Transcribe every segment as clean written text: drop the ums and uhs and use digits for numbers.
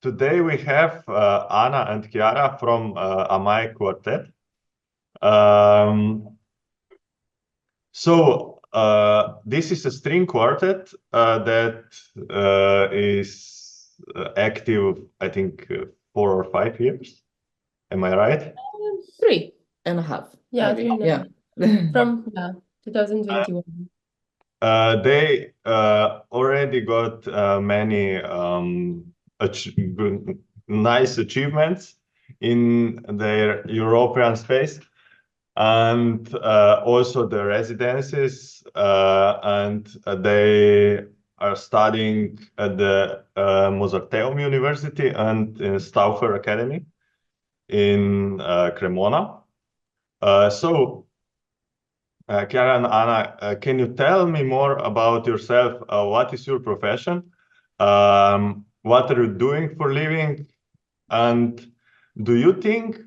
today we have Anna and Chiara from Amai Quartet. This is a string quartet that is active, I think, 4 or 5 years. Am I right? 3.5. Yeah, maybe. Yeah. From 2021. They already got many nice achievements in their European space, and also the residencies, and they are studying at the Mozarteum University and in Stauffer Academy in Cremona. Chiara and Anna, can you tell me more about yourself? What is your profession? What are you doing for living? And do you think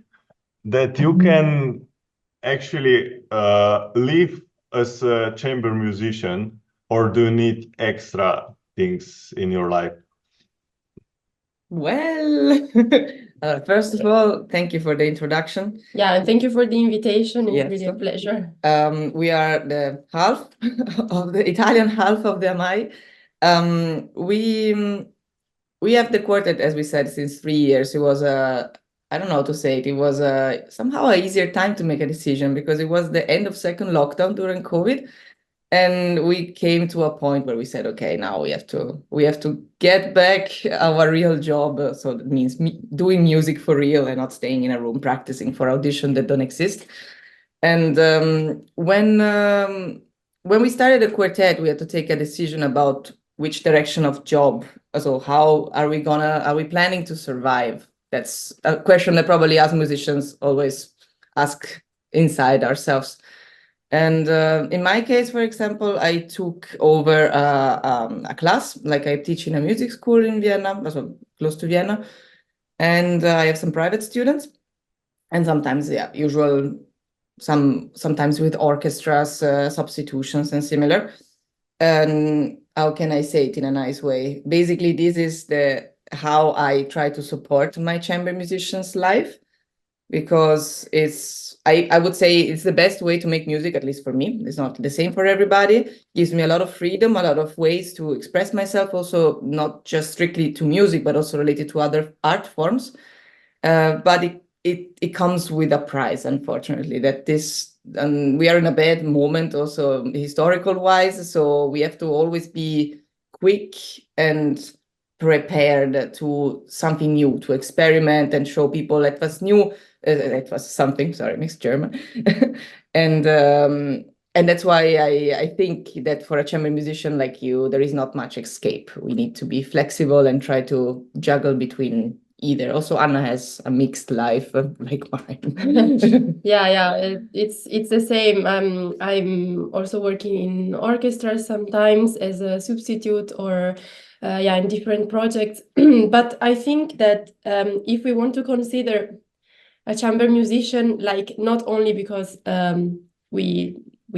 that you can actually live as a chamber musician, or do you need extra things in your life? Well, first of all, thank you for the introduction. Yeah, and thank you for the invitation. It's Yes. really a pleasure. We are the half of the Italian half of the Amai. We have the quartet, as we said, since 3 years. It was I don't know how to say it. It was somehow an easier time to make a decision because it was the end of second lockdown during COVID. And we came to a point where we said, okay, now we have to get back our real job. So that means doing music for real and not staying in a room practicing for auditions that don't exist. And when we started the quartet, we had to take a decision about which direction of job. So how are we planning to survive? That's a question that probably us musicians always ask inside ourselves. And in my case, for example, I took over a class, like I teach in a music school in Vienna, also close to Vienna. And I have some private students. And sometimes, sometimes with orchestras, substitutions and similar. And how can I say it in a nice way? Basically, this is how I try to support my chamber musicians' life, because I would say it's the best way to make music, at least for me. It's not the same for everybody. It gives me a lot of freedom, a lot of ways to express myself, also not just strictly to music, but also related to other art forms. But it comes with a price, unfortunately, we are in a bad moment also historical wise. So we have to always be quick and prepared to something new, to experiment and show people that was new. That was something, sorry, mixed German. And that's why I think that for a chamber musician like you, there is not much escape. We need to be flexible and try to juggle between either. Also, Anna has a mixed life like mine. Yeah, it's the same. I'm also working in orchestras sometimes as a substitute or in different projects. But I think that if we want to consider a chamber musician, like not only because we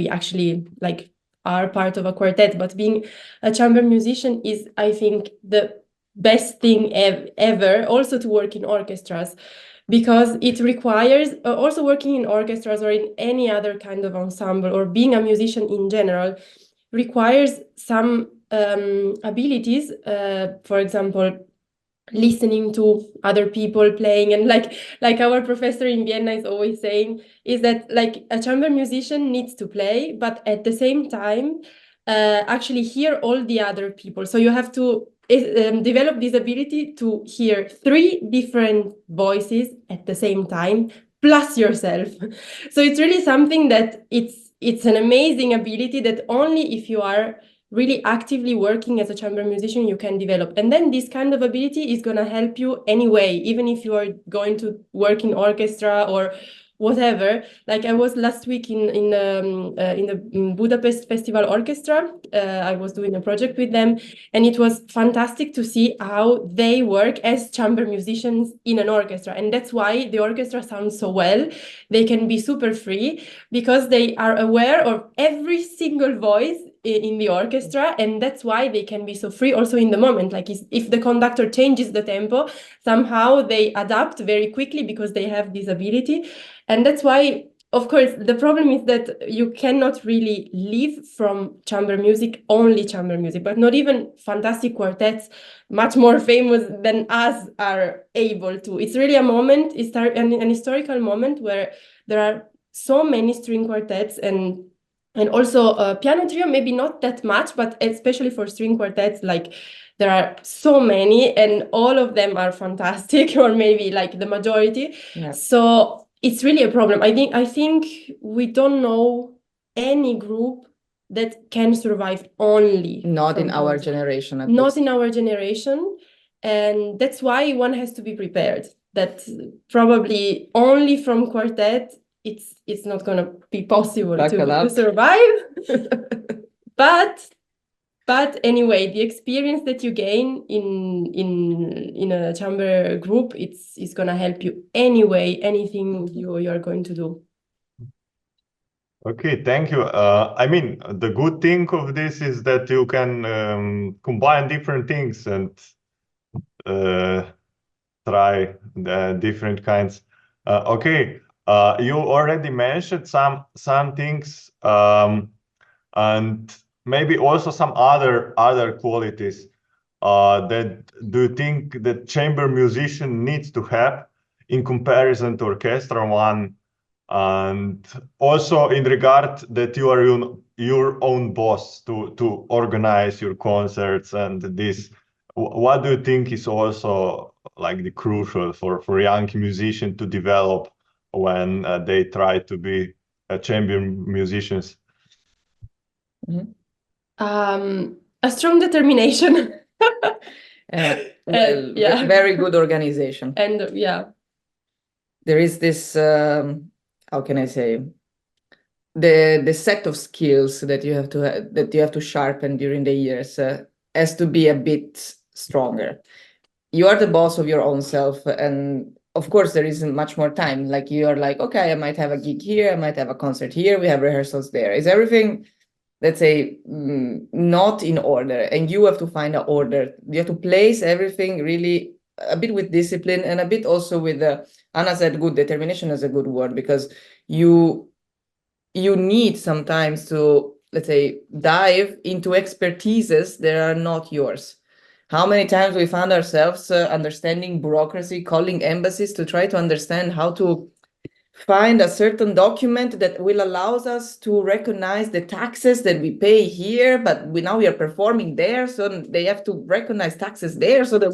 actually like are part of a quartet, but being a chamber musician is, I think, the best thing ever also to work in orchestras, because it requires also working in orchestras or in any other kind of ensemble, or being a musician in general, requires some abilities, for example, listening to other people playing, and like our professor in Vienna is always saying, is that like a chamber musician needs to play, but at the same time actually hear all the other people. So you have to develop this ability to hear 3 different voices at the same time, plus yourself. So it's really something that it's an amazing ability that only if you are really actively working as a chamber musician you can develop. And then this kind of ability is going to help you anyway, even if you are going to work in orchestra or whatever. Like I was last week in the Budapest Festival Orchestra. I was doing a project with them, and it was fantastic to see how they work as chamber musicians in an orchestra. And that's why the orchestra sounds so well. They can be super free because they are aware of every single voice in the orchestra, and that's why they can be so free also in the moment. Like if the conductor changes the tempo, somehow they adapt very quickly because they have this ability. And that's why, of course, the problem is that you cannot really live from chamber music, only chamber music, but not even fantastic quartets, much more famous than us, are able to. It's really a moment, it's an historical moment where there are so many string quartets and also piano trio, maybe not that much, but especially for string quartets, like there are so many and all of them are fantastic, or maybe like the majority. Yeah. So it's really a problem. I think we don't know any group that can survive only. Not in our generation. Not in our generation. And that's why one has to be prepared that probably only from quartet, it's not going to be possible to survive. But anyway, the experience that you gain in a chamber group, it's going to help you anyway, anything you are going to do. Okay, thank you. I mean, the good thing of this is that you can combine different things and try different kinds. Okay, you already mentioned some things, and maybe also some other qualities that do you think that chamber musician needs to have in comparison to orchestral one, and also in regard that you are your own boss to organize your concerts and this. What do you think is also like the crucial for young musicians to develop when they try to be chamber musicians? Mm-hmm. A strong determination. Very good organization. And there is this, how can I say, the set of skills that you have to sharpen during the years has to be a bit stronger. You are the boss of your own self, and of course there isn't much more time. Like you are like, okay, I might have a gig here, I might have a concert here, we have rehearsals there. Is everything, let's say, not in order, and you have to find an order. You have to place everything really a bit with discipline and a bit also with Anna said good determination is a good word, because you need sometimes to, let's say, dive into expertises that are not yours. How many times we found ourselves understanding bureaucracy, calling embassies to try to understand how to find a certain document that will allow us to recognize the taxes that we pay here, but now we are performing there, so they have to recognize taxes there, so that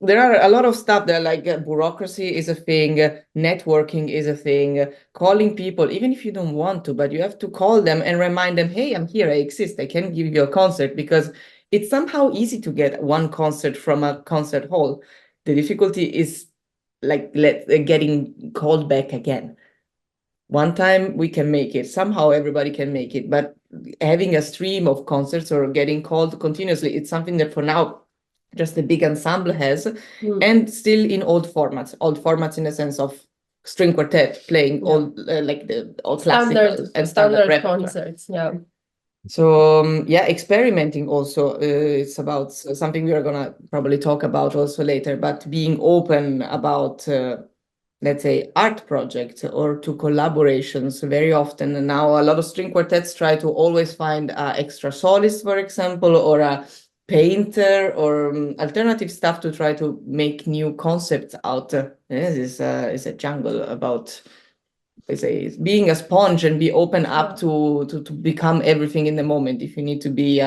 there are a lot of stuff that, like, bureaucracy is a thing, networking is a thing, calling people, even if you don't want to, but you have to call them and remind them, hey, I'm here, I exist, I can give you a concert, because it's somehow easy to get one concert from a concert hall. The difficulty is like getting called back again. One time we can make it, somehow everybody can make it, but having a stream of concerts or getting called continuously, it's something that for now just the big ensemble has, and still in old formats in the sense of string quartet playing old like the old classical and standard concerts. So experimenting also, it's about something we are gonna probably talk about also later, but being open about let's say art projects or to collaborations very often. And now a lot of string quartets try to always find an extra soloist, for example, or a painter or alternative stuff to try to make new concepts out. This is a jungle about, I say, being a sponge and be open up to become everything in the moment. If you need to be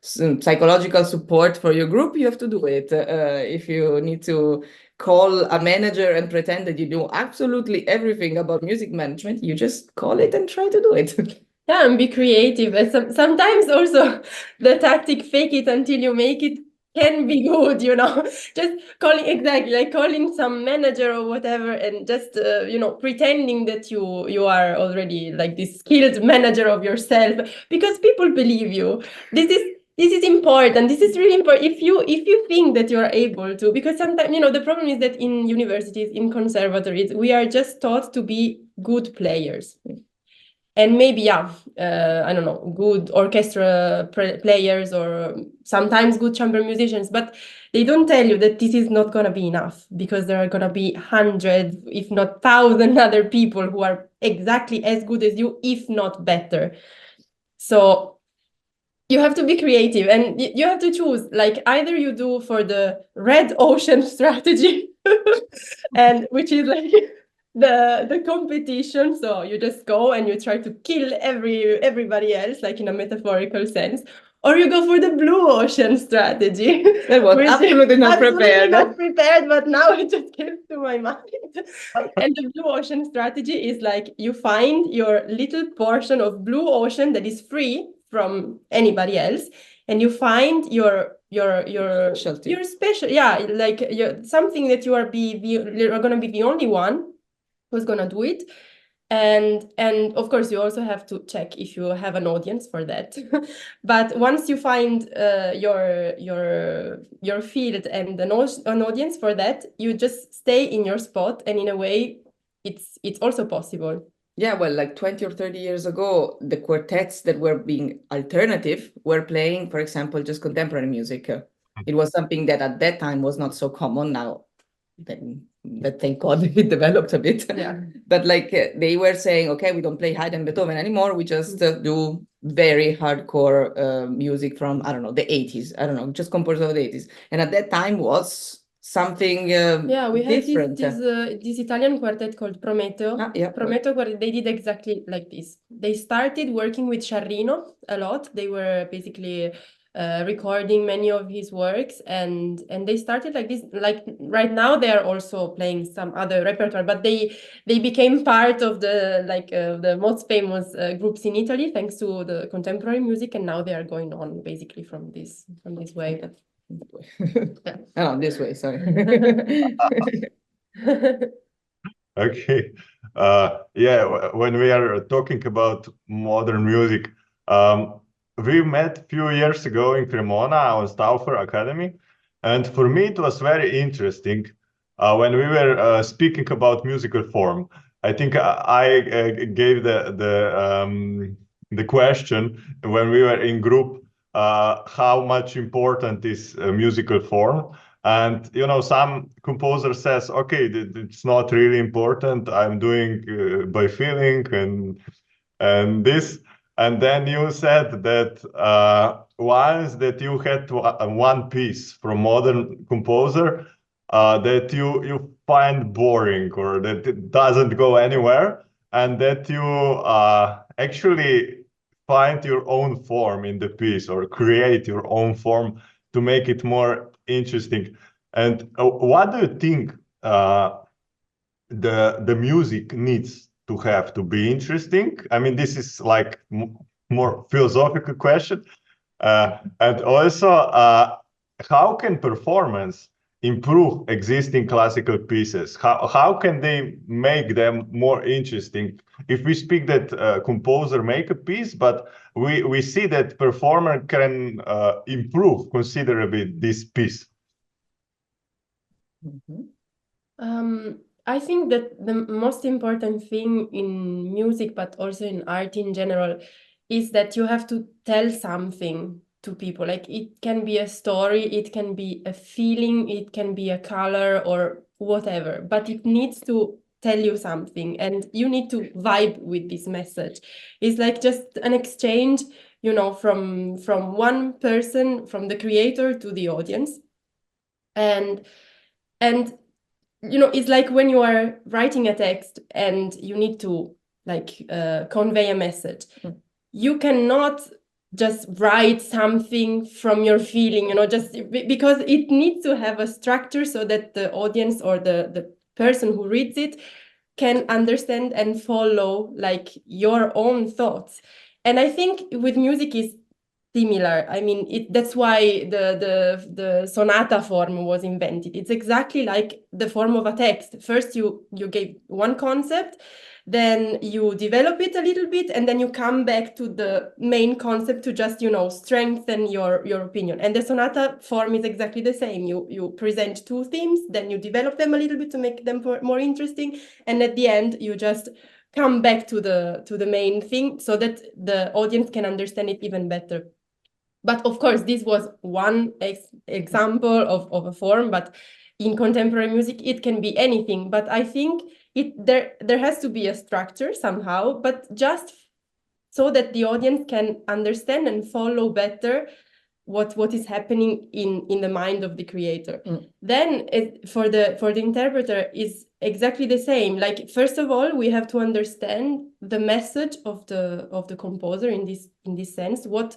psychological support for your group, you have to do it. If you need to call a manager and pretend that you know absolutely everything about music management, you just call it and try to do it. Yeah, and be creative. Sometimes also the tactic fake it until you make it can be good, just calling some manager or whatever, and just pretending that you are already like this skilled manager of yourself, because people believe you. This is important. This is really important. If you think that you are able to, because sometimes the problem is that in universities, in conservatories, we are just taught to be good players. And maybe, I don't know, good orchestra players or sometimes good chamber musicians, but they don't tell you that this is not going to be enough, because there are going to be hundreds, if not thousand other people who are exactly as good as you, if not better. So you have to be creative, and you have to choose, like, either you do for the red ocean strategy, and which is like the competition. So you just go and you try to kill everybody else, like in a metaphorical sense, or you go for the blue ocean strategy. That was absolutely not prepared. Not prepared, but now it just came to my mind. And the blue ocean strategy is like, you find your little portion of blue ocean that is free from anybody else, and you find your specialty. Your special, like something that you are going to be the only one who's going to do it. And of course you also have to check if you have an audience for that. But once you find your field and an audience for that, you just stay in your spot, and in a way it's also possible. Yeah, well, like 20 or 30 years ago, the quartets that were being alternative were playing, for example, just contemporary music. It was something that at that time was not so common. Now, but thank God it developed a bit. Yeah. But like they were saying, okay, we don't play Haydn and Beethoven anymore. We just do very hardcore music from, I don't know, the 80s. I don't know, just composers of the 80s. And at that time was something we different. had this Italian quartet called Prometeo. Prometeo quartet, they did exactly like this. They started working with Sciarrino a lot. They were basically recording many of his works, and they started like this. Like right now they are also playing some other repertoire, but they became part of the most famous groups in Italy thanks to the contemporary music, and now they are going on basically from this way. Oh, this way, sorry. Okay. When we are talking about modern music, we met a few years ago in Cremona on Stauffer Academy, and for me it was very interesting when we were speaking about musical form. I think I gave the question when we were in group, how much important is musical form. And some composer says, okay, it's not really important. I'm doing by feeling and this. And then you said that once that you had one piece from modern composer that you find boring, or that it doesn't go anywhere, and that you actually find your own form in the piece, or create your own form to make it more interesting. And what do you think the music needs to have to be interesting? I mean, this is like more philosophical question. And also, how can performance improve existing classical pieces? How can they make them more interesting? If we speak that composer make a piece, but we see that performer can improve considerably this piece. I think that the most important thing in music, but also in art in general, is that you have to tell something to people. Like, it can be a story, it can be a feeling, it can be a color or whatever, but it needs to tell you something, and you need to vibe with this message. It's like just an exchange, from one person, from the creator to the audience. And it's like when you are writing a text and you need to convey a message. You cannot just write something from your feeling, just because it needs to have a structure so that the audience or the person who reads it can understand and follow like your own thoughts. And I think with music is similar. I mean, that's why the sonata form was invented. It's exactly like the form of a text. First, you gave one concept, then you develop it a little bit, and then you come back to the main concept to just, strengthen your opinion. And the sonata form is exactly the same. You present two themes, then you develop them a little bit to make them more interesting, and at the end, you just come back to the main thing so that the audience can understand it even better. But of course, this was one example of a form, but in contemporary music, it can be anything. But I think there has to be a structure somehow, but just so that the audience can understand and follow better what is happening in the mind of the creator. Then for the interpreter is exactly the same. Like, first of all, we have to understand the message of the composer in this sense, what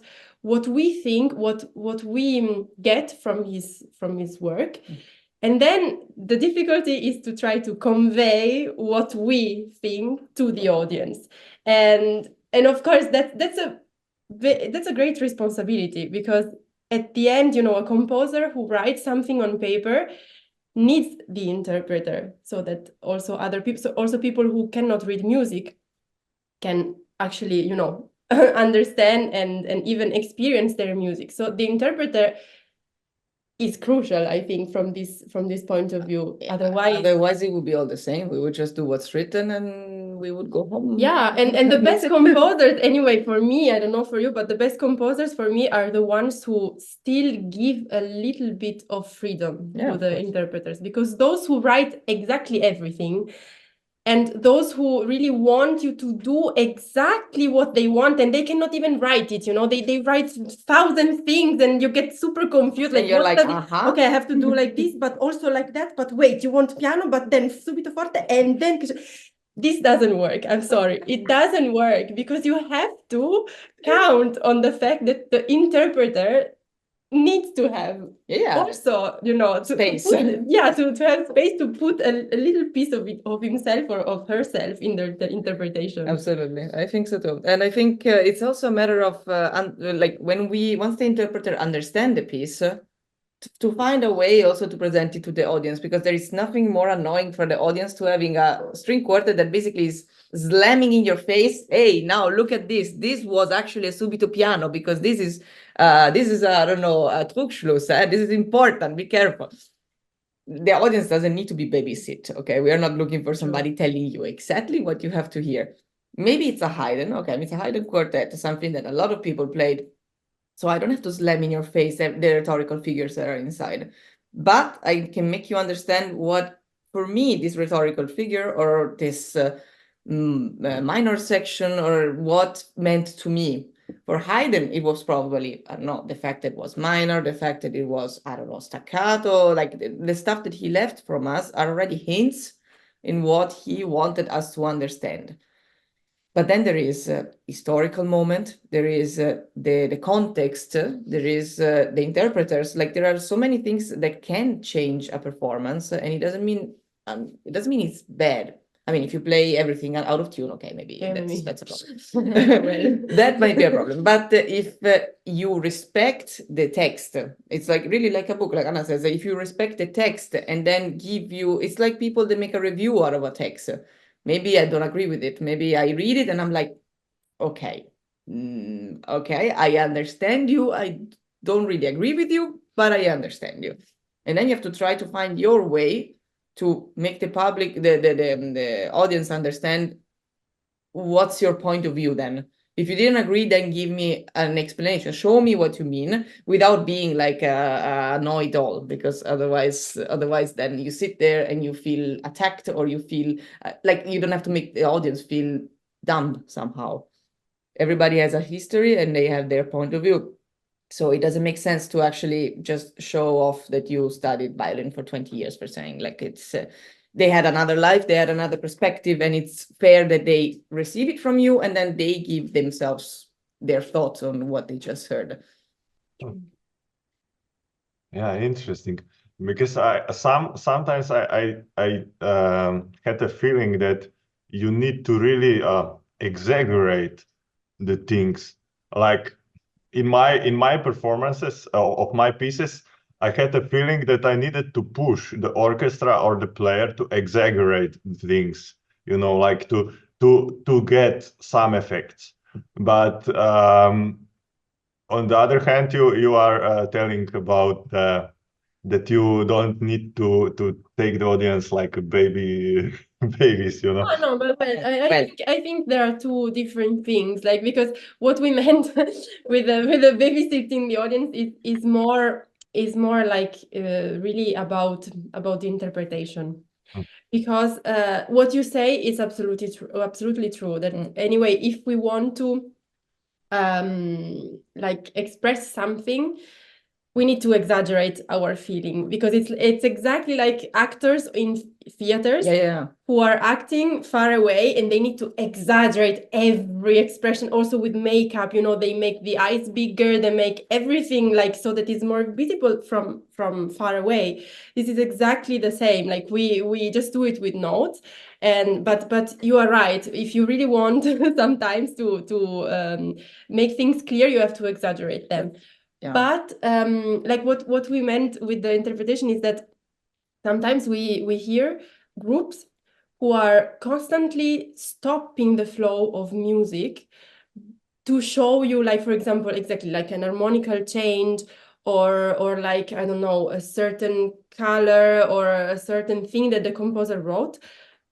we think, what we get from his work. And then the difficulty is to try to convey what we think to the audience. And of course that's a great responsibility, because at the end, a composer who writes something on paper needs the interpreter, so that also other people, so also people who cannot read music can actually, understand and even experience their music. So the interpreter is crucial, I think, from this point of view. Otherwise it would be all the same. We would just do what's written and we would go home. Yeah, and the best composers, anyway, for me, I don't know for you, but the best composers for me are the ones who still give a little bit of freedom to the interpreters, because those who write exactly everything, and those who really want you to do exactly what they want, and they cannot even write it, they write 1,000 things and you get super confused. Like, you're like, okay, I have to do like this, but also like that, but wait, you want piano, but then subito forte, and then... This doesn't work. I'm sorry. It doesn't work, because you have to count on the fact that the interpreter needs to have also, space. To have space to put a little piece of himself or of herself in the interpretation. Absolutely, I think so too. And I think it's also a matter of like once the interpreter understands the piece, to find a way also to present it to the audience, because there is nothing more annoying for the audience to having a string quartet that basically is slamming in your face. Hey, now look at this. This was actually a subito piano, because this is I don't know, a Trugschluss. This is important. Be careful. The audience doesn't need to be babysit. Okay, we are not looking for somebody telling you exactly what you have to hear. Maybe it's a Haydn. Okay, it's a Haydn quartet, something that a lot of people played. So I don't have to slam in your face the rhetorical figures that are inside. But I can make you understand what, for me, this rhetorical figure or this minor section, or what meant to me. For Haydn, it was probably, I don't know, the fact that it was minor, the fact that it was, I don't know, staccato, like the stuff that he left from us are already hints in what he wanted us to understand. But then there is a historical moment, there is the context, there is the interpreters. Like, there are so many things that can change a performance, and it doesn't mean it's bad. I mean, if you play everything out of tune, okay, maybe that's a problem. That might be a problem. But if you respect the text, it's like really like a book, like Anna says, if you respect the text and then it's like people that make a review out of a text. Maybe I don't agree with it. Maybe I read it and I'm like, okay, I understand you. I don't really agree with you, but I understand you. And then you have to try to find your way to make the public, the audience understand what's your point of view then. If you didn't agree, then give me an explanation. Show me what you mean without being like a know-it-all, because otherwise then you sit there and you feel attacked, or you feel like you don't have to make the audience feel dumb somehow. Everybody has a history and they have their point of view. So it doesn't make sense to actually just show off that you studied violin for 20 years for saying, like, it's... they had another life, they had another perspective, and it's fair that they receive it from you and then they give themselves their thoughts on what they just heard. Yeah, interesting. Because sometimes I had a feeling that you need to really exaggerate the things. Like in my performances of my pieces, I had a feeling that I needed to push the orchestra or the player to exaggerate things, like to get some effects. But on the other hand, you are telling about that you don't need to take the audience like a baby babies, you know. No, but I think there are two different things. Like, because what we meant with the babysitting the audience is more like really about the interpretation. Because what you say is absolutely true. That anyway, if we want to like express something, we need to exaggerate our feeling, because it's exactly like actors in theaters who are acting far away, and they need to exaggerate every expression, also with makeup. You know, they make the eyes bigger, they make everything like so that it's more visible from far away. This is exactly the same. Like we just do it with notes. And but you are right. If you really want sometimes to make things clear, you have to exaggerate them. Yeah. But like what we meant with the interpretation is that sometimes we hear groups who are constantly stopping the flow of music to show you, like, for example, exactly like an harmonical change, or like, I don't know, a certain color or a certain thing that the composer wrote,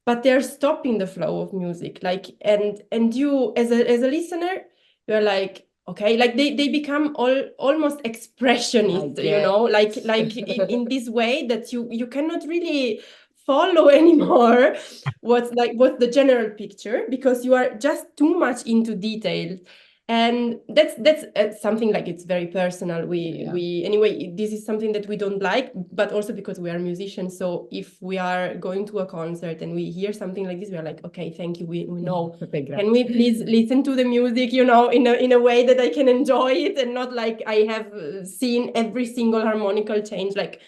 but they're stopping the flow of music. Like, and you as a listener, you're like, okay, like they become almost expressionist, you know, like in this way that you cannot really follow anymore what's the general picture, because you are just too much into detail. And that's something like, it's very personal. We anyway, this is something that we don't like, but also because we are musicians. So if we are going to a concert and we hear something like this, we are like, okay, thank you, we know. Can we please listen to the music, you know, in a way that I can enjoy it, and not like I have seen every single harmonical change. Like,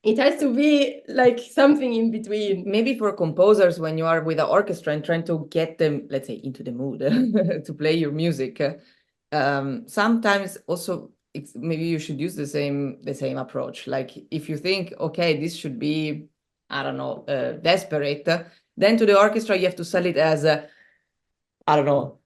it has to be like something in between. Maybe for composers, when you are with an orchestra and trying to get them, let's say, into the mood to play your music, sometimes also maybe you should use the same approach. Like, if you think, okay, this should be, I don't know, desperate, then to the orchestra you have to sell it as I don't know,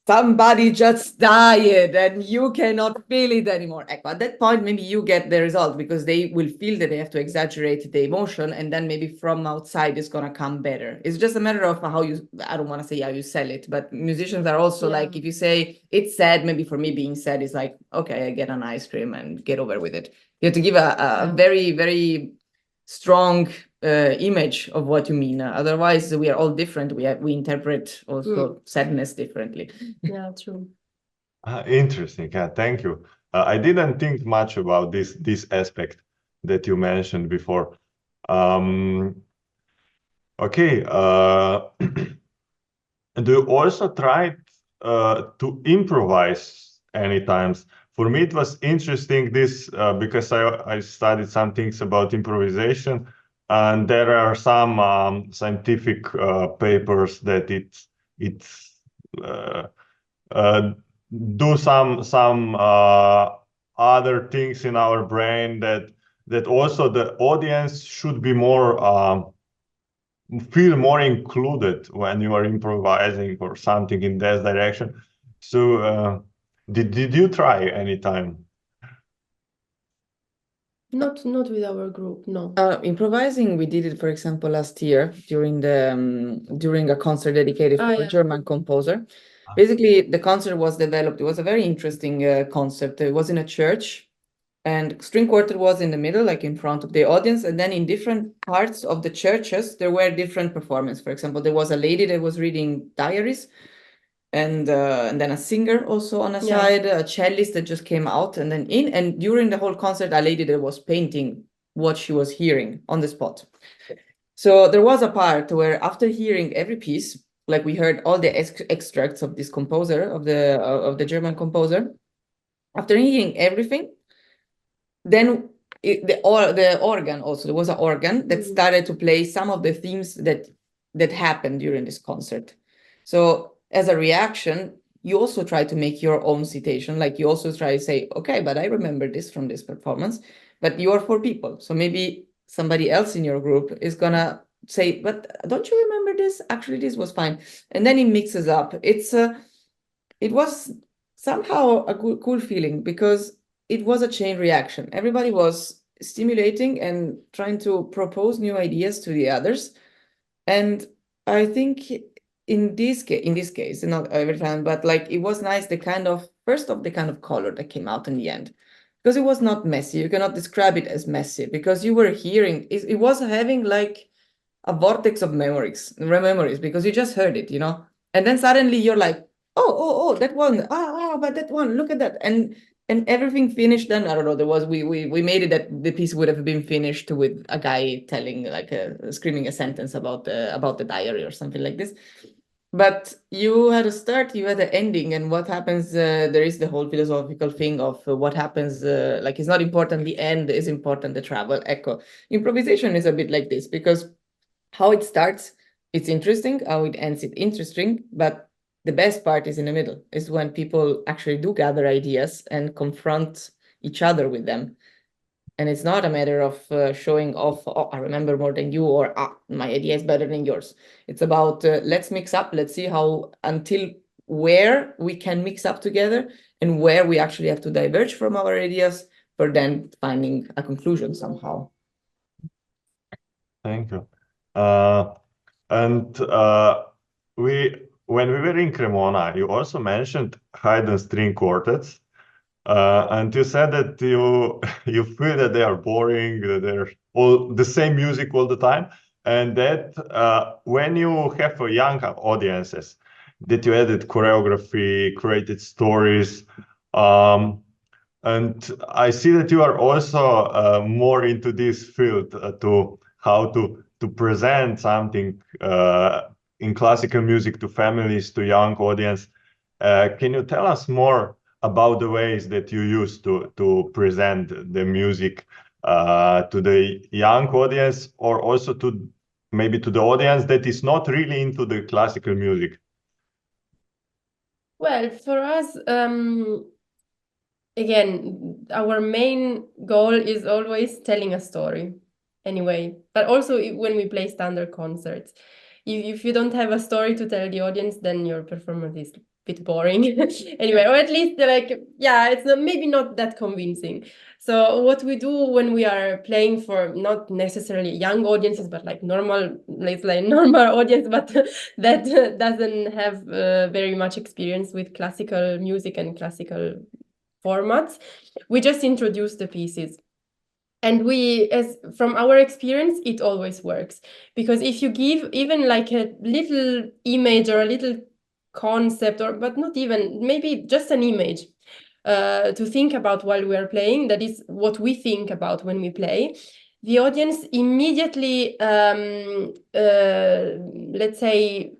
somebody just died and you cannot feel it anymore. At that point, maybe you get the result, because they will feel that they have to exaggerate the emotion, and then maybe from outside it's going to come better. It's just a matter of how you, I don't want to say how you sell it, but musicians are also like, if you say it's sad, maybe for me being sad is like, okay, I get an ice cream and get over with it. You have to give a very, very strong image of what you mean. Otherwise, we are all different. We interpret also sadness differently. Yeah, true. Interesting. Yeah, thank you. I didn't think much about this aspect that you mentioned before. Okay. Do you also try to improvise any times? For me, it was interesting because I studied some things about improvisation, and there are some scientific papers that it's do some other things in our brain that also the audience should be more feel more included when you are improvising or something in that direction. So did you try anytime? Not with our group, no. Improvising, we did it, for example, last year during a concert dedicated for a German composer. Basically, the concert was developed. It was a very interesting concept. It was in a church, and string quartet was in the middle, like in front of the audience. And then in different parts of the churches, there were different performances. For example, there was a lady that was reading diaries, and then a singer also on a side, a cellist that just came out, and then and during the whole concert, a lady that was painting what she was hearing on the spot. So there was a part where, after hearing every piece, like we heard all the extracts of this composer, of the German composer, after hearing everything, then the organ also, there was an organ that started to play some of the themes that happened during this concert. So as a reaction, you also try to make your own citation. Like, you also try to say, okay, but I remember this from this performance, but you are 4 people. So maybe somebody else in your group is gonna say, but don't you remember this? Actually, this was fine. And then it mixes up. It was somehow a cool feeling, because it was a chain reaction. Everybody was stimulating and trying to propose new ideas to the others. And I think in this case, not every time, but like it was nice, the kind of color that came out in the end, because it was not messy. You cannot describe it as messy because you were hearing it was having like a vortex of memories, because you just heard it, and then suddenly you're like, oh, that one, but that one, look at that, and everything finished. Then I don't know. There was we made it that the piece would have been finished with a guy telling screaming a sentence about the diary or something like this. But you had a start, you had an ending, and what happens? There is the whole philosophical thing of what happens. It's not important the end, is important the travel. Ecco, improvisation is a bit like this, because how it starts, it's interesting. How it ends, it's interesting. But the best part is in the middle, is when people actually do gather ideas and confront each other with them. And it's not a matter of showing off, I remember more than you, or my idea is better than yours. It's about let's mix up, let's see until where we can mix up together and where we actually have to diverge from our ideas for then finding a conclusion somehow. Thank you. When we were in Cremona, you also mentioned hidden string quartets. And you said that you feel that they are boring, that they're all the same music all the time, and that when you have a young audiences, that you added choreography, created stories, and I see that you are also more into this field to how to present something in classical music to families, to young audience. Can you tell us more about the ways that you use to present the music to the young audience, or also to maybe to the audience that is not really into the classical music? Well, for us, again, our main goal is always telling a story anyway, but also when we play standard concerts. If you don't have a story to tell the audience, then your performance is a bit boring anyway, or at least it's maybe not that convincing. So what we do when we are playing for not necessarily young audiences, but like normal audience, but that doesn't have very much experience with classical music and classical formats, we just introduce the pieces. And from our experience, it always works, because if you give even like a little image or a little concept, but not even, maybe just an image to think about while we are playing, that is what we think about when we play, the audience immediately, let's say,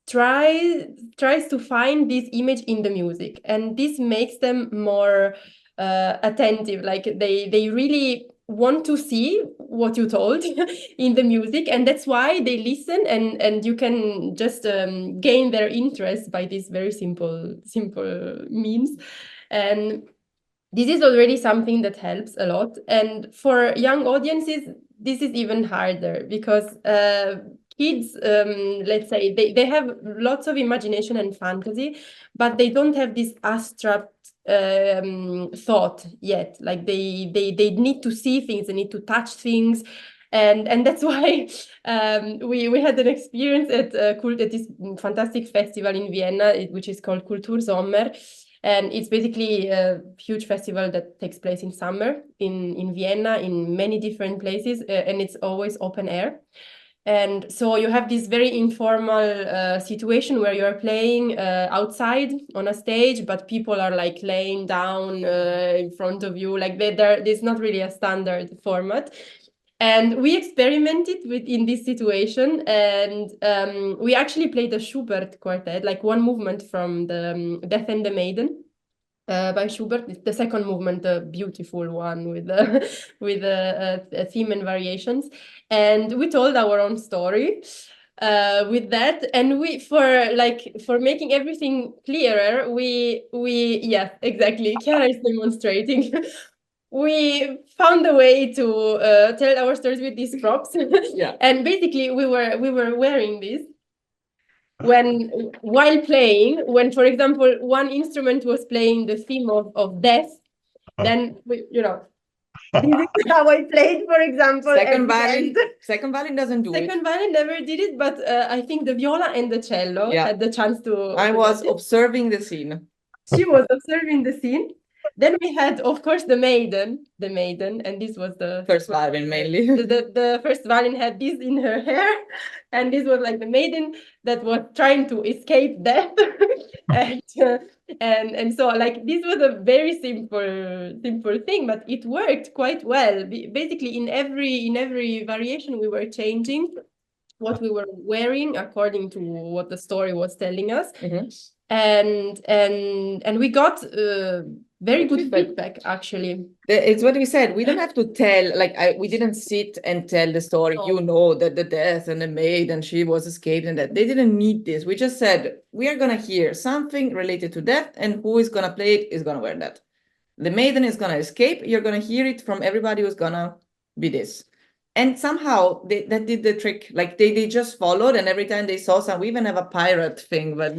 tries to find this image in the music, and this makes them more attentive. Like they really want to see what you told in the music, and that's why they listen, and you can just gain their interest by this very simple means. And this is already something that helps a lot. And for young audiences, this is even harder, because kids, let's say, they have lots of imagination and fantasy, but they don't have this abstract thought yet. Like they need to see things, they need to touch things. And that's why we had an experience at this fantastic festival in Vienna, which is called Kultursommer. And it's basically a huge festival that takes place in summer in Vienna, in many different places, and it's always open air. And so you have this very informal situation where you're playing outside on a stage, but people are like laying down in front of you. Like there's not really a standard format. And we experimented in this situation, and we actually played a Schubert quartet, like one movement from the Death and the Maiden by Schubert, the second movement, the beautiful one with a theme and variations. And we told our own story with that, and for making everything clearer, we yeah, exactly, Chiara is demonstrating. We found a way to tell our stories with these props. Yeah. And basically we were wearing this while playing, when, for example, one instrument was playing the theme of death, then we, This is how I played, for example. Second violin doesn't do it. Second violin never did it, but I think the viola and the cello had the chance to. I was observing the scene. She was observing the scene. Then we had, of course, the maiden, and this was the first violin mainly. The first violin had this in her hair, and this was like the maiden that was trying to escape death, and so like this was a very simple thing, but it worked quite well. Basically, in every variation, we were changing what we were wearing according to what the story was telling us, and we got very good feedback, actually. It's what we said. We don't have to tell, like, we didn't sit and tell the story, that the death and the maid and she was escaped and that. They didn't need this. We just said, we are going to hear something related to death, and who is going to play it is going to wear that. The maiden is going to escape. You're going to hear it from everybody who's going to be this. And somehow that did the trick. Like they just followed, and every time they saw we even have a pirate thing, but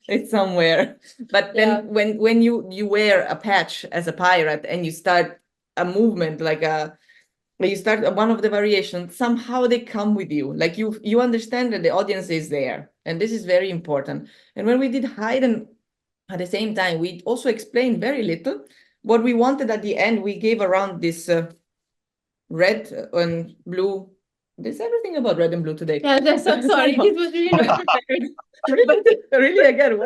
it's somewhere. But then when you wear a patch as a pirate and you start a movement, you start one of the variations, somehow they come with you. Like you understand that the audience is there, and this is very important. And when we did Haydn, at the same time, we also explained very little. What we wanted at the end, we gave around this red and blue. There's everything about red and blue today. Yeah, I'm so sorry. This was really not prepared. But really, again,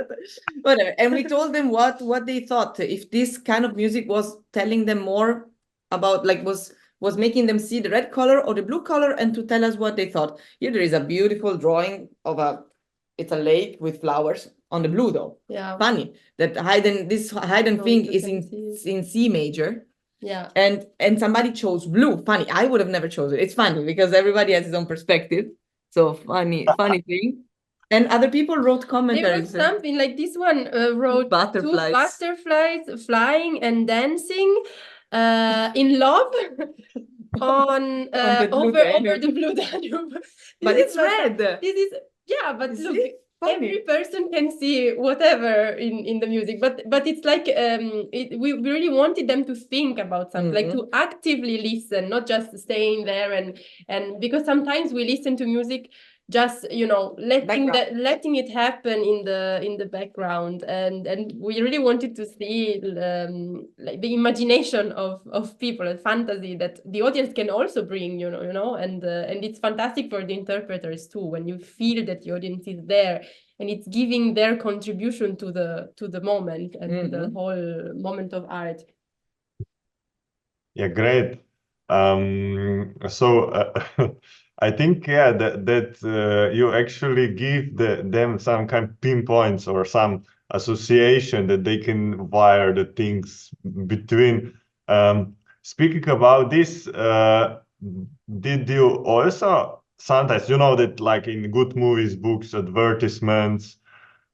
whatever. And we told them what they thought, if this kind of music was telling them more about, like, was making them see the red color or the blue color, and to tell us what they thought. Here there is a beautiful drawing of it's a lake with flowers on the blue, though. Yeah. Funny that this Haydn thing is in C major. Yeah. And somebody chose blue. Funny. I would have never chosen it. It's funny because everybody has his own perspective. So funny thing. And other people wrote commentaries. They wrote something like this one wrote butterflies. 2 butterflies flying and dancing in love on over the blue Danube. But it's red. This is but look, every person can see whatever in the music, but it's like we really wanted them to think about something, like to actively listen, not just staying there and because sometimes we listen to music just letting it happen in the background, and we really wanted to see like the imagination of people and fantasy that the audience can also bring, and it's fantastic for the interpreters too, when you feel that the audience is there and it's giving their contribution to the moment and to the whole moment of art. Yeah, great. I think that you actually give them some kind of pinpoints or some association that they can wire the things between. Speaking about this, did you also sometimes, that like in good movies, books, advertisements,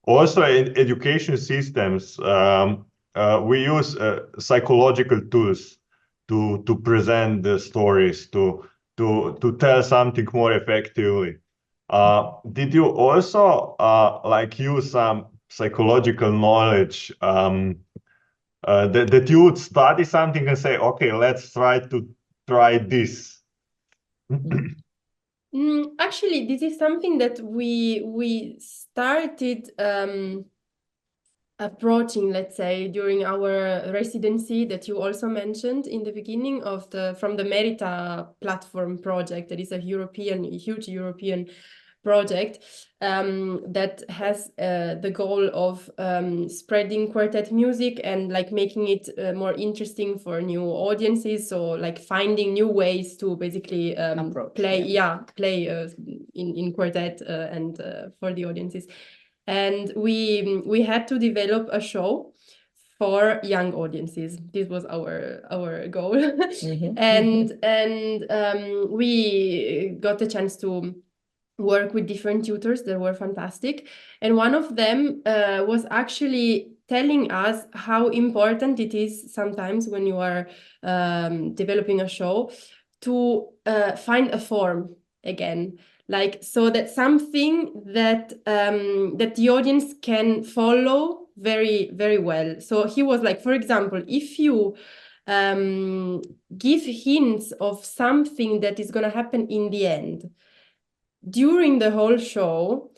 also in education systems, we use psychological tools to present the stories, to tell something more effectively. Did you also use some psychological knowledge that you would study something and say, okay, let's try this? Actually, this is something that we started approaching, let's say, during our residency that you also mentioned in the beginning from the Merita platform project. That is a huge European project that has the goal of spreading quartet music and like making it more interesting for new audiences. So like finding new ways to basically play in quartet and for the audiences. And we had to develop a show for young audiences. This was our goal. And we got the chance to work with different tutors that were fantastic. And one of them was actually telling us how important it is sometimes when you are developing a show to find a form again. Like, so that something that that the audience can follow very, very well. So he was like, for example, if you give hints of something that is going to happen in the end during the whole show,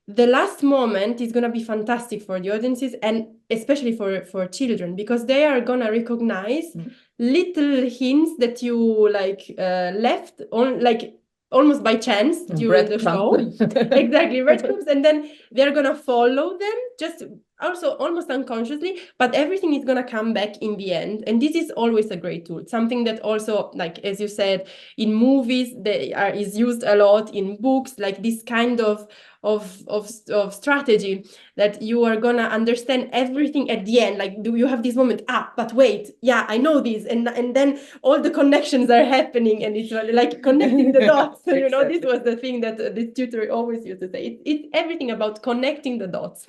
the last moment is going to be fantastic for the audiences, and especially for children, because they are going to recognize little hints that you left on, like almost by chance during the show. Exactly, breadcrumbs, and then they're going to follow them just also almost unconsciously, but everything is going to come back in the end. And this is always a great tool, something that also, like as you said, in movies is used a lot, in books, like this kind of strategy that you are gonna understand everything at the end. Like, do you have this moment, but wait, yeah, I know this, and then all the connections are happening, and it's like connecting the dots. Exactly. You know, this was the thing that this tutor always used to say. It's everything about connecting the dots.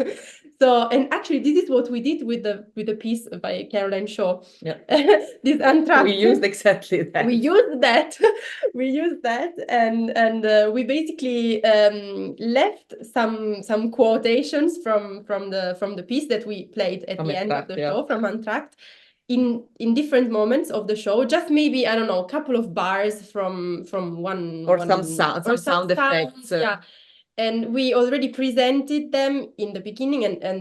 So, and actually this is what we did with the piece by Caroline Shaw. Yeah. This untracked. We used exactly that. We used that, and we basically left some quotations from the piece that we played at the end of the show, from Untracked, in different moments of the show, just maybe, I don't know, a couple of bars from one, or some sound effects. Yeah. And we already presented them in the beginning and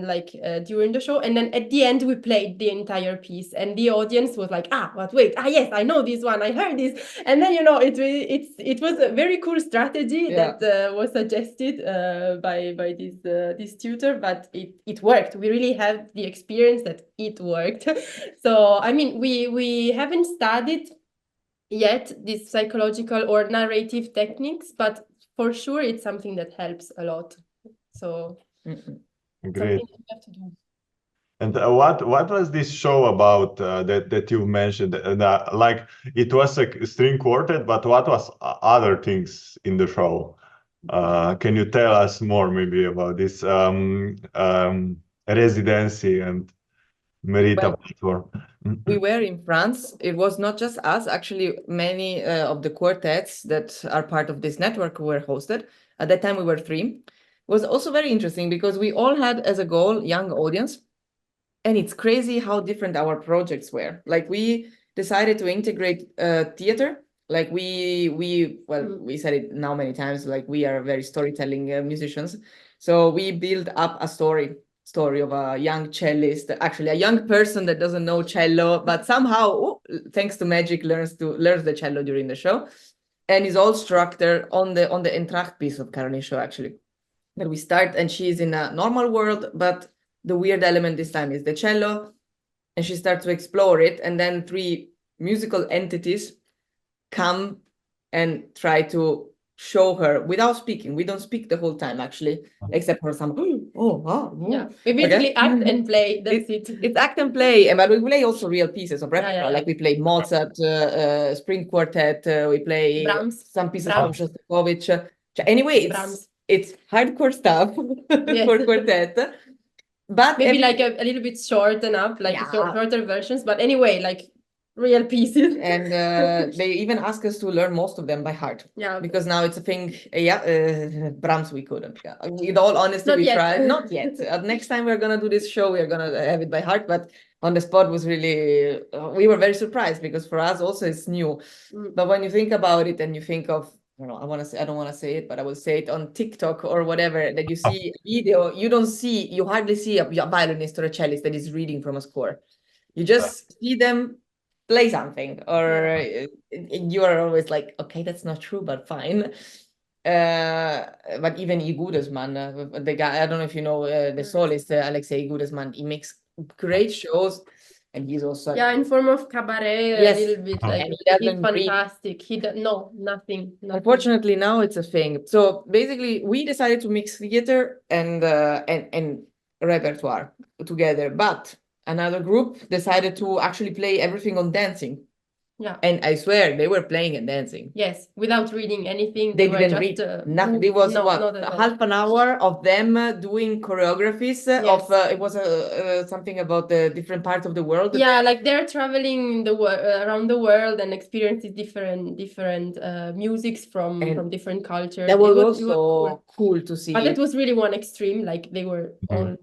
during the show, and then at the end we played the entire piece, and the audience was like, but wait, yes, I know this one, I heard this, and then it was a very cool strategy that was suggested by this tutor, but it worked. We really have the experience that it worked. So I mean, we haven't studied yet these psychological or narrative techniques, but for sure, it's something that helps a lot. So, great. You have to do. And what was this show about that you mentioned? Like, it was a string quartet, but what was other things in the show? Can you tell us more maybe about this residency and Merita platform? We were in France. It was not just us. Actually, many of the quartets that are part of this network were hosted. At that time, we were 3. It was also very interesting because we all had as a goal young audience. And it's crazy how different our projects were. Like, we decided to integrate theater. Like, we said it now many times, like, we are very storytelling musicians. So we build up a story of a young cellist, actually a young person that doesn't know cello, but somehow, thanks to magic, learns the cello during the show, and is all structured on the Entracht piece of Caroline Shaw, actually, that we start, and she's in a normal world, but the weird element this time is the cello, and she starts to explore it, and then 3 musical entities come and try to show her without speaking. We don't speak the whole time, actually, except for some yeah, we basically act and play. That's it. It's act and play, but we play also real pieces of repertoire. Like, we play Mozart, string quartet, we play Brahms, some pieces from Shostakovich. Anyway, it's hardcore stuff for quartet, but maybe like a little bit shortened up, like shorter versions, but anyway, like real pieces. And they even ask us to learn most of them by heart. Yeah. Because now it's a thing. Brahms we couldn't. Yeah. In all honesty, we tried. Not yet. Next time we're gonna do this show, we're gonna have it by heart. But on the spot was really, we were very surprised, because for us also it's new. But when you think about it and you think of, I don't want to say it, but I will say it on TikTok or whatever, that you see a video, you hardly see a violinist or a cellist that is reading from a score. You just see them play something, or you are always like, okay, that's not true, but fine. But even Igudesman, the guy, I don't know if you know the soloist, Alexei Igudesman, he makes great shows, and he's also in form of cabaret, a little bit, like, he's fantastic. He does nothing. Unfortunately, now it's a thing. So basically, we decided to mix theater and repertoire together, but another group decided to actually play everything on dancing. Yeah. And I swear they were playing and dancing. Yes, without reading anything. They didn't read nothing. It was half an hour of them doing choreographies of it was something about the different parts of the world. Yeah, like they're traveling around the world and experiencing different musics from different cultures. That was also cool to see. But it was really one extreme. Like, they were all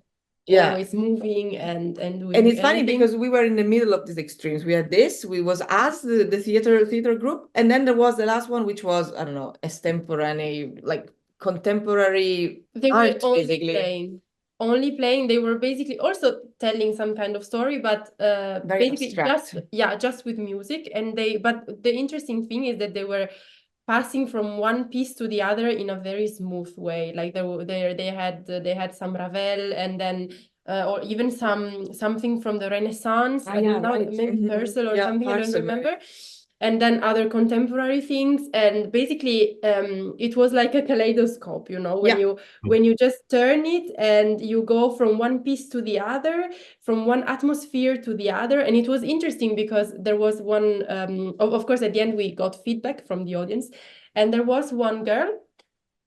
always moving and doing. And it's funny anything. because we were in the middle of these extremes. We had this, we was us, the theater group, and then there was the last one, which was, I don't know, extemporaneous, like contemporary They were art, only basically. only playing. They were basically also telling some kind of story, but Very basically abstract. just with music. And but the interesting thing is that they were passing from one piece to the other in a very smooth way. Like they had some Ravel, and then or even something from the Renaissance. I don't know, right. maybe Purcell or something. I don't Purcell, remember. And then other contemporary things, and basically it was like a kaleidoscope, you know, when you just turn it and you go from one piece to the other, from one atmosphere to the other. And it was interesting because there was one of course at the end we got feedback from the audience, and there was one girl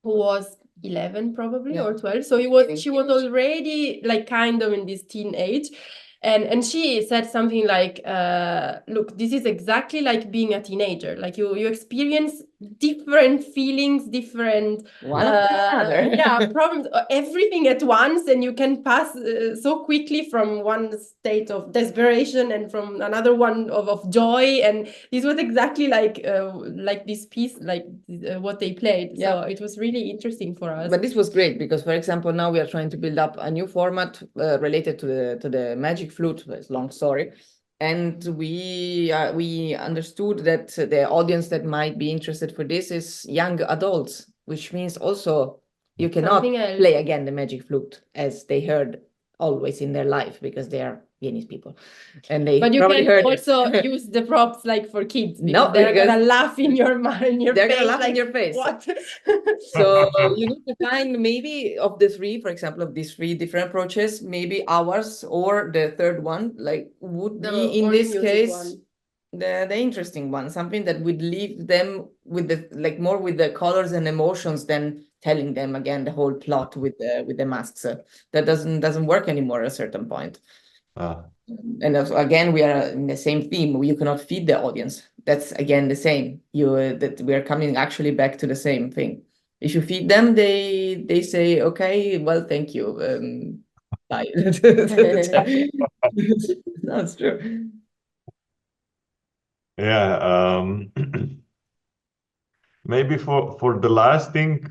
who was 11 probably or 12, so she was already like kind of in this teenage. And she said something like, look, this is exactly like being a teenager. Like you experience different feelings, different problems, everything at once, and you can pass so quickly from one state of desperation and from another one of joy. And this was exactly like this piece, like what they played. So it was really interesting for us. But this was great because, for example, now we are trying to build up a new format related to the magic flute. It's a long story. And we understood that the audience that might be interested for this is young adults, which means also you cannot play again the magic flute as they heard always in their life because they are Viennese people. And but you can also use the props like for kids, because they're gonna laugh in your mind. They're gonna laugh in your face. What? So you need to find maybe of the three, for example, of these three different approaches, maybe ours or the third one, like would be in this case the interesting one, something that would leave them with the more with the colors and emotions than telling them again the whole plot with the masks. That doesn't work anymore at a certain point. And again, we are in the same theme. You cannot feed the audience. That's again the same. That we are coming actually back to the same thing. If you feed them, they say, okay, well, thank you. Bye. That's true. Yeah. Maybe for the last thing,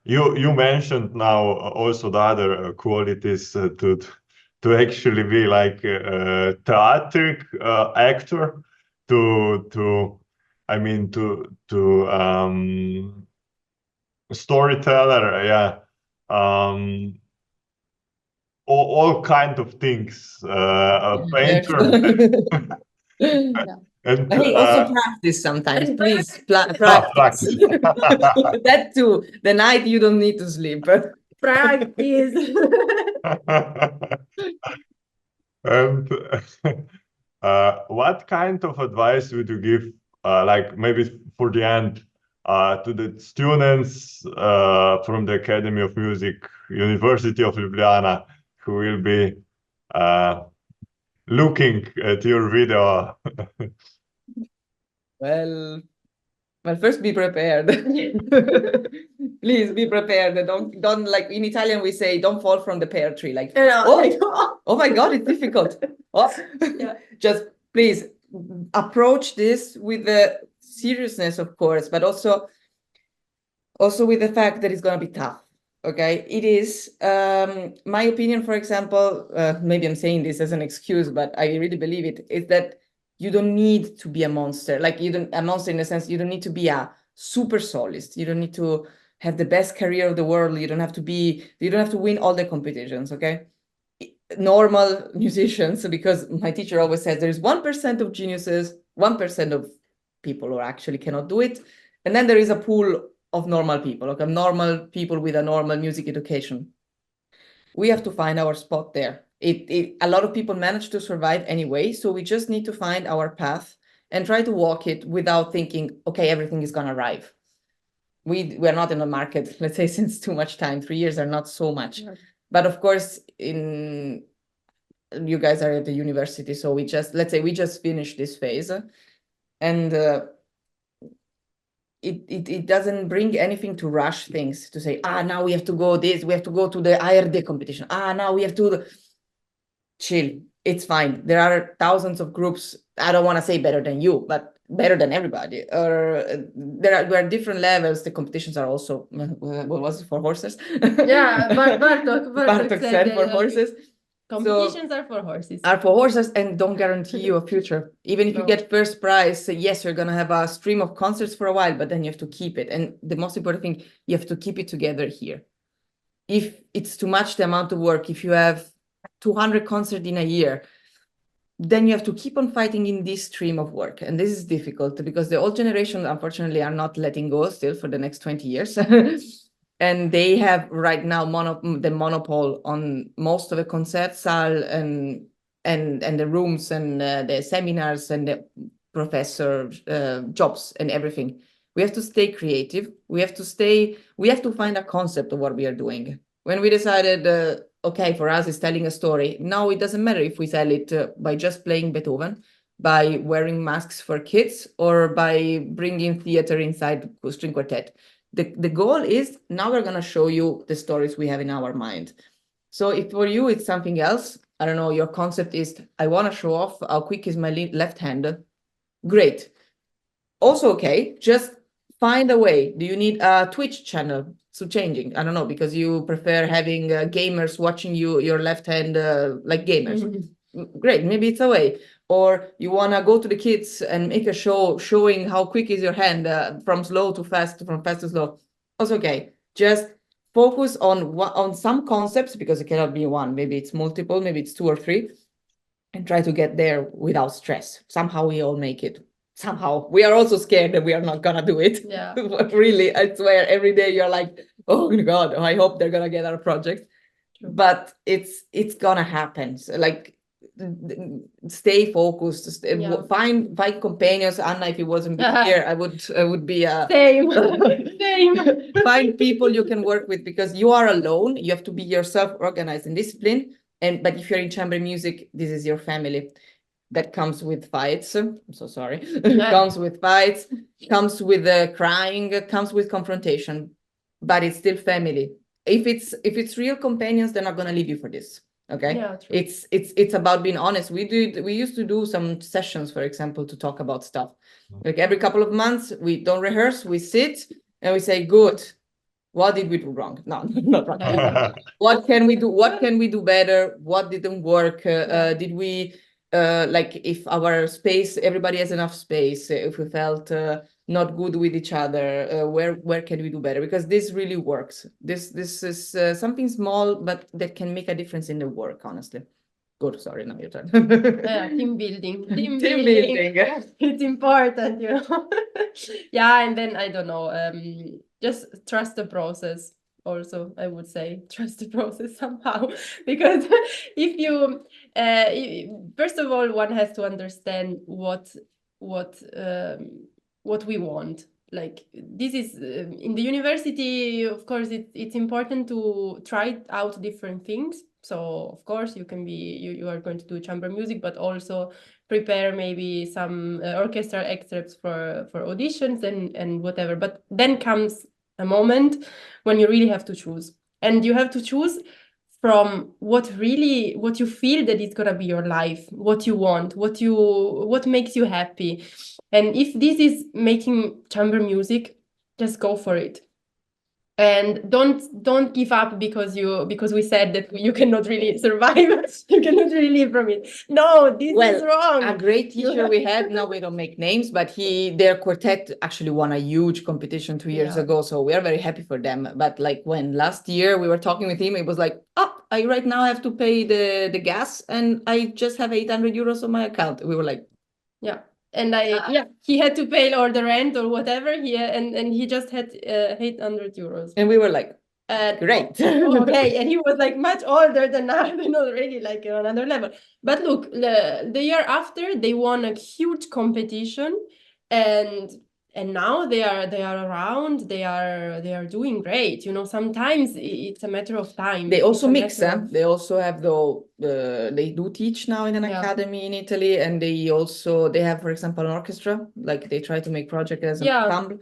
you mentioned now also the other qualities to actually be like a theatric actor, to storyteller, all kind of things, a painter. And he also practice sometimes. Please practice. That too. The night you don't need to sleep. Practice. And what kind of advice would you give, like maybe for the end, to the students from the Academy of Music, University of Ljubljana, who will be looking at your video? Well, first be prepared. Please be prepared. Don't like in Italian we say don't fall from the pear tree. Like oh my God, it's difficult. Just please approach this with the seriousness, of course, but also with the fact that it's gonna be tough. Okay, it is. My opinion, for example, maybe I'm saying this as an excuse, but I really believe it, is that you don't need to be a monster. Like a monster in the sense you don't need to be a super soloist. You don't need to have the best career of the world. You don't have to win all the competitions. Okay, normal musicians, because my teacher always says there is 1% of geniuses, 1% of people who actually cannot do it, and then there is a pool of normal people, okay, normal people with a normal music education. We have to find our spot there. A lot of people manage to survive anyway, so we just need to find our path and try to walk it without thinking, okay, everything is gonna arrive. We're not in the market, let's say, since too much time. 3 years are not so much. Right. But of course, you guys are at the university, so we just finished this phase, and it doesn't bring anything to rush things, to say, now we have to go this, we have to go to the IRD competition. Now we have to chill. It's fine. There are thousands of groups. I don't want to say better than you, but better than everybody. Or there are different levels. The competitions are also, what was it, for horses? Yeah, Bartok said for horses. Competitions are for horses. Are for horses and don't guarantee you a future. Even if you get first prize, yes, you're going to have a stream of concerts for a while, but then you have to keep it. And the most important thing, you have to keep it together here. If it's too much, the amount of work, if you have 200 concerts in a year, then you have to keep on fighting in this stream of work. And this is difficult because the old generation, unfortunately, are not letting go still for the next 20 years. And they have right now the monopoly on most of the concert salle and the rooms and the seminars and the professor jobs and everything. We have to stay creative. We have to find a concept of what we are doing. When we decided, okay, for us, it's telling a story. Now it doesn't matter if we tell it by just playing Beethoven, by wearing masks for kids, or by bringing theater inside string quartet. The goal is, now we're going to show you the stories we have in our mind. So if for you it's something else, I don't know, your concept is, I want to show off how quick is my left hand. Great. Also, okay, just find a way. Do you need a Twitch channel? So changing, I don't know, because you prefer having gamers watching your left hand like gamers. Mm-hmm. Great, maybe it's a way. Or you want to go to the kids and make a show showing how quick is your hand from slow to fast, from fast to slow. Also, okay, just focus on some concepts, because it cannot be one. Maybe it's multiple, maybe it's 2 or 3, and try to get there without stress. Somehow we all make it. Somehow we are also scared that we are not gonna do it. Yeah. Really, I swear, every day you're like, oh my God, I hope they're gonna get our project. True. But it's gonna happen. So, like, stay focused. Yeah. Find companions. Anna, if it wasn't here, I would be same. Find people you can work with, because you are alone. You have to be yourself, organized and disciplined. But if you're in chamber music, this is your family. That comes with fights. I'm so sorry. Comes with fights, comes with crying, comes with confrontation, but it's still family. If it's real companions, they're not gonna leave you for this. Okay. Yeah, true. It's about being honest. We used to do some sessions, for example, to talk about stuff. Like every couple of months, we don't rehearse, we sit and we say, good, what did we do wrong? No, not wrong. What can we do? What can we do better? What didn't work? Did we like, if our space, everybody has enough space, if we felt not good with each other, where can we do better? Because this really works. This is something small, but that can make a difference in the work, honestly. Good, sorry, now your turn. Yeah, team building. Team building. It's important, you know. Yeah, and then, I don't know, just trust the process. Also, I would say trust the process somehow, because if you first of all, one has to understand what we want. Like, this is in the university, of course, it's important to try out different things. So of course you can be you are going to do chamber music, but also prepare maybe some orchestral excerpts for auditions and whatever. But then comes a moment when you really have to choose, and you have to choose from what you feel that it's gonna be your life, what you want, what makes you happy. And if this is making chamber music, just go for it. And don't give up because we said that you cannot really survive. You cannot really live from it. No, this is wrong. A great teacher we had, now we don't make names, but their quartet actually won a huge competition 2 years ago. So we are very happy for them. But like, when last year we were talking with him, it was like, I right now have to pay the gas and I just have 800 euros on my account. We were like, yeah. And he had to pay or the rent or whatever. And he just had 800 euros. And we were like, great. Okay. And he was like much older than us, and already like on another level. But look, the year after, they won a huge competition, and now they are around. They are doing great. You know, sometimes it's a matter of time. They also mix. They also have they do teach now in an academy in Italy, and they have, for example, an orchestra. Like, they try to make project as an ensemble.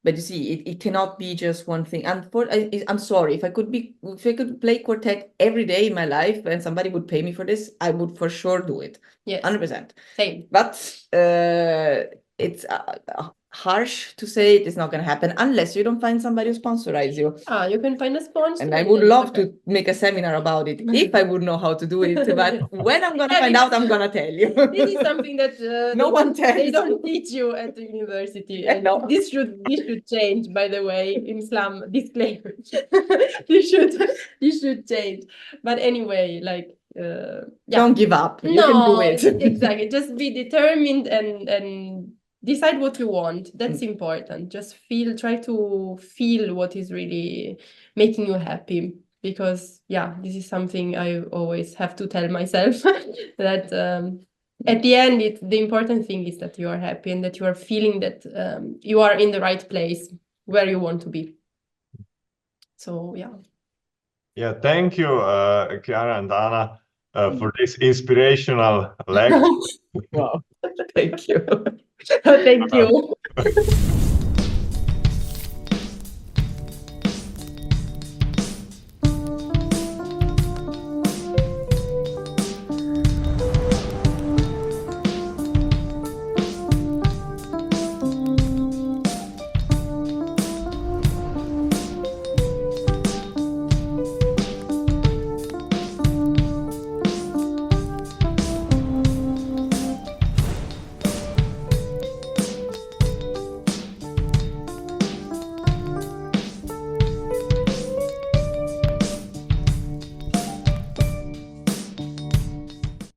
But you see, it cannot be just one thing. And I'm sorry, if I could play quartet every day in my life and somebody would pay me for this, I would for sure do it. Yes. 100%. Same. But it's harsh to say it is not going to happen unless you don't find somebody who sponsorize you. You can find a sponsor. And I would love to make a seminar about it if I would know how to do it. But when I'm going to find out, I'm going to tell you. This is something that no one tells. They don't teach you at the university. And this should change, by the way, in Islam. Disclaimer. this should change. But anyway, like don't give up. You can do it. Exactly. Just be determined and decide what you want. That's important. Just try to feel what is really making you happy. Because this is something I always have to tell myself that at the end, the important thing is that you are happy and that you are feeling that you are in the right place where you want to be. So, Yeah, thank you, Chiara and Anna, for this inspirational lecture. Wow, thank you. Thank you.